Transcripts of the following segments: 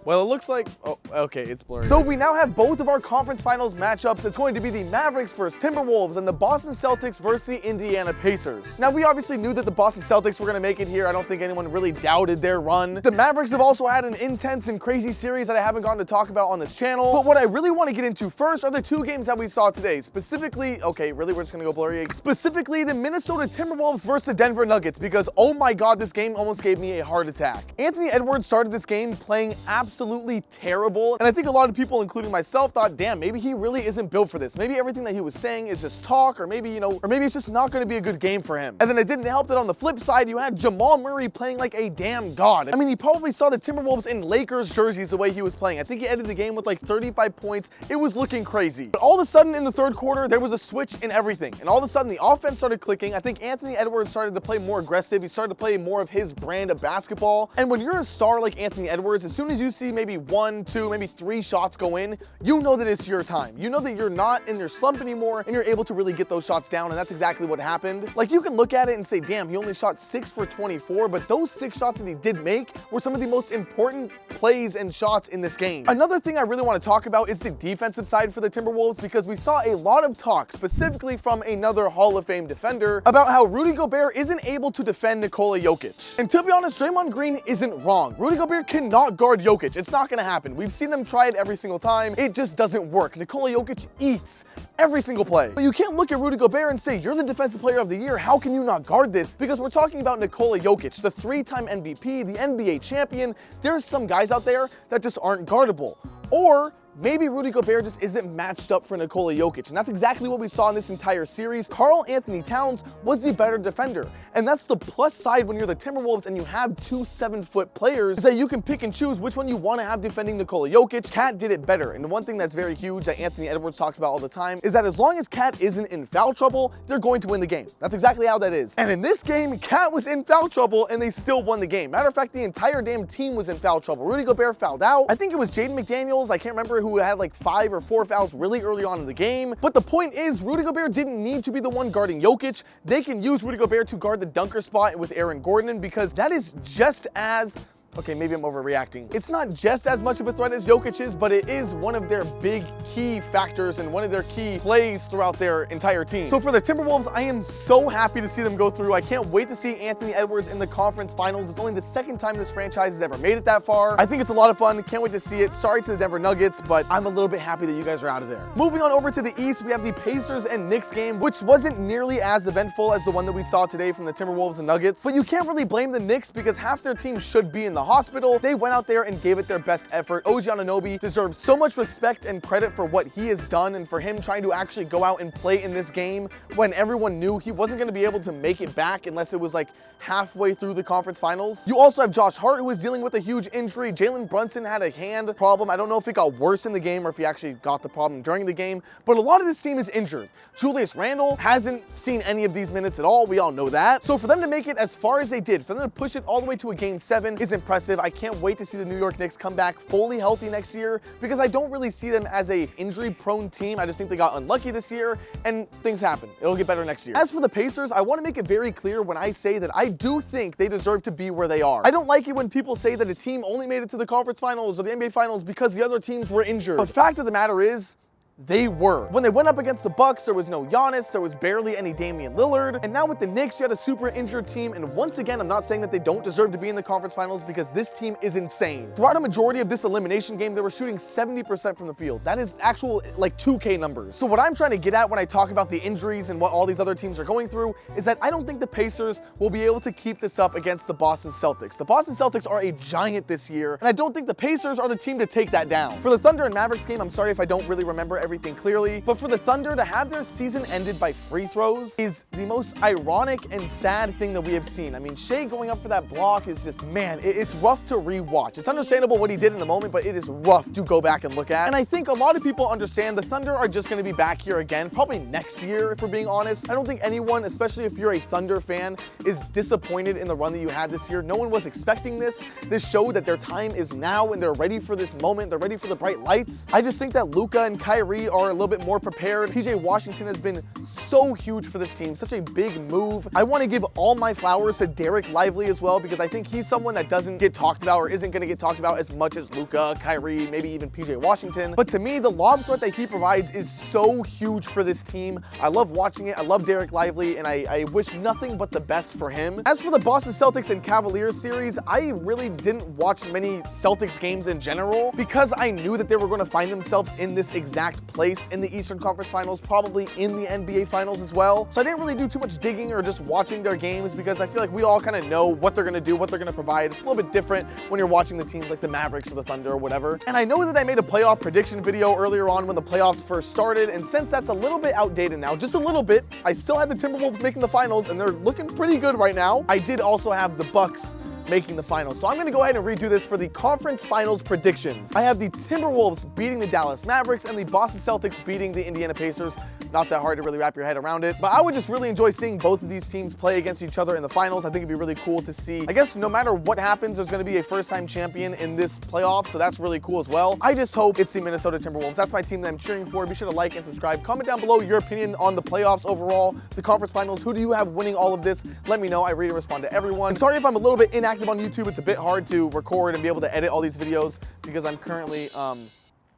Well, it looks like, oh, okay, it's blurry. So we now have both of our conference finals matchups. It's going to be the Mavericks versus Timberwolves and the Boston Celtics versus the Indiana Pacers. Now, we obviously knew that the Boston Celtics were going to make it here. I don't think anyone really doubted their run. The Mavericks have also had an intense and crazy series that I haven't gotten to talk about on this channel. But what I really want to get into first are the two games that we saw today. Specifically, okay, really, we're just going to go blurry. Specifically, the Minnesota Timberwolves versus the Denver Nuggets, because, oh my God, this game almost gave me a heart attack. Anthony Edwards started this game playing absolutely terrible, and I think a lot of people, including myself, thought, damn, maybe he really isn't built for this. Maybe everything that he was saying is just talk, or maybe, or maybe it's just not going to be a good game for him. And then it didn't help that on the flip side, you had Jamal Murray playing like a damn god. I mean, he probably saw the Timberwolves in Lakers jerseys the way he was playing. I think he ended the game with like 35 points. It was looking crazy. But all of a sudden in the third quarter, there was a switch in everything. And all of a sudden the offense started clicking. I think Anthony Edwards started to play more aggressive. He started to play more of his brand of basketball. And when you're a star like Anthony Edwards, as soon as you see maybe 1, 2, maybe 3 shots go in, you know that it's your time. You know that you're not in your slump anymore and you're able to really get those shots down, and that's exactly what happened. Like, you can look at it and say, damn, he only shot 6 for 24, but those 6 shots that he did make were some of the most important plays and shots in this game. Another thing I really want to talk about is the defensive side for the Timberwolves, because we saw a lot of talk, specifically from another Hall of Fame defender, about how Rudy Gobert isn't able to defend Nikola Jokic. And to be honest, Draymond Green isn't wrong. Rudy Gobert cannot guard Jokic. It's not going to happen. We've seen them try it every single time. It just doesn't work. Nikola Jokic eats every single play. But you can't look at Rudy Gobert and say, you're the defensive player of the year. How can you not guard this? Because we're talking about Nikola Jokic, the 3-time MVP, the NBA champion. There's some guys out there that just aren't guardable. Or maybe Rudy Gobert just isn't matched up for Nikola Jokic, and that's exactly what we saw in this entire series. Karl Anthony Towns was the better defender, and that's the plus side when you're the Timberwolves and you have 2 7-foot players, is that you can pick and choose which one you want to have defending Nikola Jokic. Cat did it better, and the one thing that's very huge that Anthony Edwards talks about all the time is that as long as Cat isn't in foul trouble, they're going to win the game. That's exactly how that is. And in this game, Cat was in foul trouble and they still won the game. Matter of fact, the entire damn team was in foul trouble. Rudy Gobert fouled out. I think it was Jaden McDaniels, I can't remember, who had like 5 or 4 fouls really early on in the game. But the point is, Rudy Gobert didn't need to be the one guarding Jokic. They can use Rudy Gobert to guard the dunker spot with Aaron Gordon, because that is just as, okay, maybe I'm overreacting. It's not just as much of a threat as Jokic is, but it is one of their big key factors and one of their key plays throughout their entire team. So for the Timberwolves, I am so happy to see them go through. I can't wait to see Anthony Edwards in the conference finals. It's only the 2nd time this franchise has ever made it that far. I think it's a lot of fun. Can't wait to see it. Sorry to the Denver Nuggets, but I'm a little bit happy that you guys are out of there. Moving on over to the East, we have the Pacers and Knicks game, which wasn't nearly as eventful as the one that we saw today from the Timberwolves and Nuggets. But you can't really blame the Knicks, because half their team should be in the hospital. They went out there and gave it their best effort. OG Anunoby deserves so much respect and credit for what he has done, and for him trying to actually go out and play in this game when everyone knew he wasn't going to be able to make it back unless it was like halfway through the conference finals. You also have Josh Hart, who is dealing with a huge injury. Jalen Brunson had a hand problem. I don't know if it got worse in the game or if he actually got the problem during the game, but a lot of this team is injured. Julius Randle hasn't seen any of these minutes at all. We all know that. So for them to make it as far as they did, for them to push it all the way to a game 7 is impressive. I can't wait to see the New York Knicks come back fully healthy next year, because I don't really see them as a injury-prone team. I just think they got unlucky this year, and things happen. It'll get better next year. As for the Pacers, I want to make it very clear when I say that I do think they deserve to be where they are. I don't like it when people say that a team only made it to the conference finals or the NBA finals because the other teams were injured. But fact of the matter is, they were. When they went up against the Bucks, there was no Giannis, there was barely any Damian Lillard, and now with the Knicks, you had a super injured team, and once again, I'm not saying that they don't deserve to be in the conference finals, because this team is insane. Throughout a majority of this elimination game, they were shooting 70% from the field. That is actual, like, 2K numbers. So what I'm trying to get at when I talk about the injuries and what all these other teams are going through is that I don't think the Pacers will be able to keep this up against the Boston Celtics. The Boston Celtics are a giant this year, and I don't think the Pacers are the team to take that down. For the Thunder and Mavericks game, I'm sorry if I don't really remember everything clearly, but for the Thunder to have their season ended by free throws is the most ironic and sad thing that we have seen. I mean, Shea going up for that block is just, man, it's rough to rewatch. It's understandable what he did in the moment, but it is rough to go back and look at. And I think a lot of people understand the Thunder are just going to be back here again, probably next year, if we're being honest. I don't think anyone, especially if you're a Thunder fan, is disappointed in the run that you had this year. No one was expecting this. This showed that their time is now and they're ready for this moment. They're ready for the bright lights. I just think that Luka and Kyrie Kyrie are a little bit more prepared. PJ Washington has been so huge for this team, such a big move. I want to give all my flowers to Derek Lively as well, because I think he's someone that doesn't get talked about or isn't going to get talked about as much as Luka, Kyrie, maybe even PJ Washington. But to me, the lob threat that he provides is so huge for this team. I love watching it. I love Derek Lively, and I wish nothing but the best for him. As for the Boston Celtics and Cavaliers series, I really didn't watch many Celtics games in general because I knew that they were going to find themselves in this exact place in the Eastern Conference Finals, probably in the NBA Finals as well. So I didn't really do too much digging or just watching their games because I feel like we all kind of know what they're going to do, what they're going to provide. It's a little bit different when you're watching the teams like the Mavericks or the Thunder or whatever. And I know that I made a playoff prediction video earlier on when the playoffs first started, and since that's a little bit outdated now, just a little bit, I still had the Timberwolves making the finals, and they're looking pretty good right now. I did also have the Bucks making the finals. So I'm going to go ahead and redo this for the conference finals predictions. I have the Timberwolves beating the Dallas Mavericks and the Boston Celtics beating the Indiana Pacers. Not that hard to really wrap your head around it, but I would just really enjoy seeing both of these teams play against each other in the finals. I think it'd be really cool to see. I guess no matter what happens, there's going to be a first-time champion in this playoff, so that's really cool as well. I just hope it's the Minnesota Timberwolves. That's my team that I'm cheering for. Be sure to like and subscribe. Comment down below your opinion on the playoffs overall, the conference finals. Who do you have winning all of this? Let me know. I read and respond to everyone. I'm sorry if I'm a little bit inactive on YouTube. It's a bit hard to record and be able to edit all these videos because I'm currently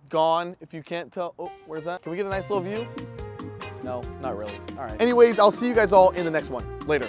gone, if you can't tell. Oh, where's that? Can we get a nice little view? No, not really. All right. Anyways, I'll see you guys all in the next one. Later.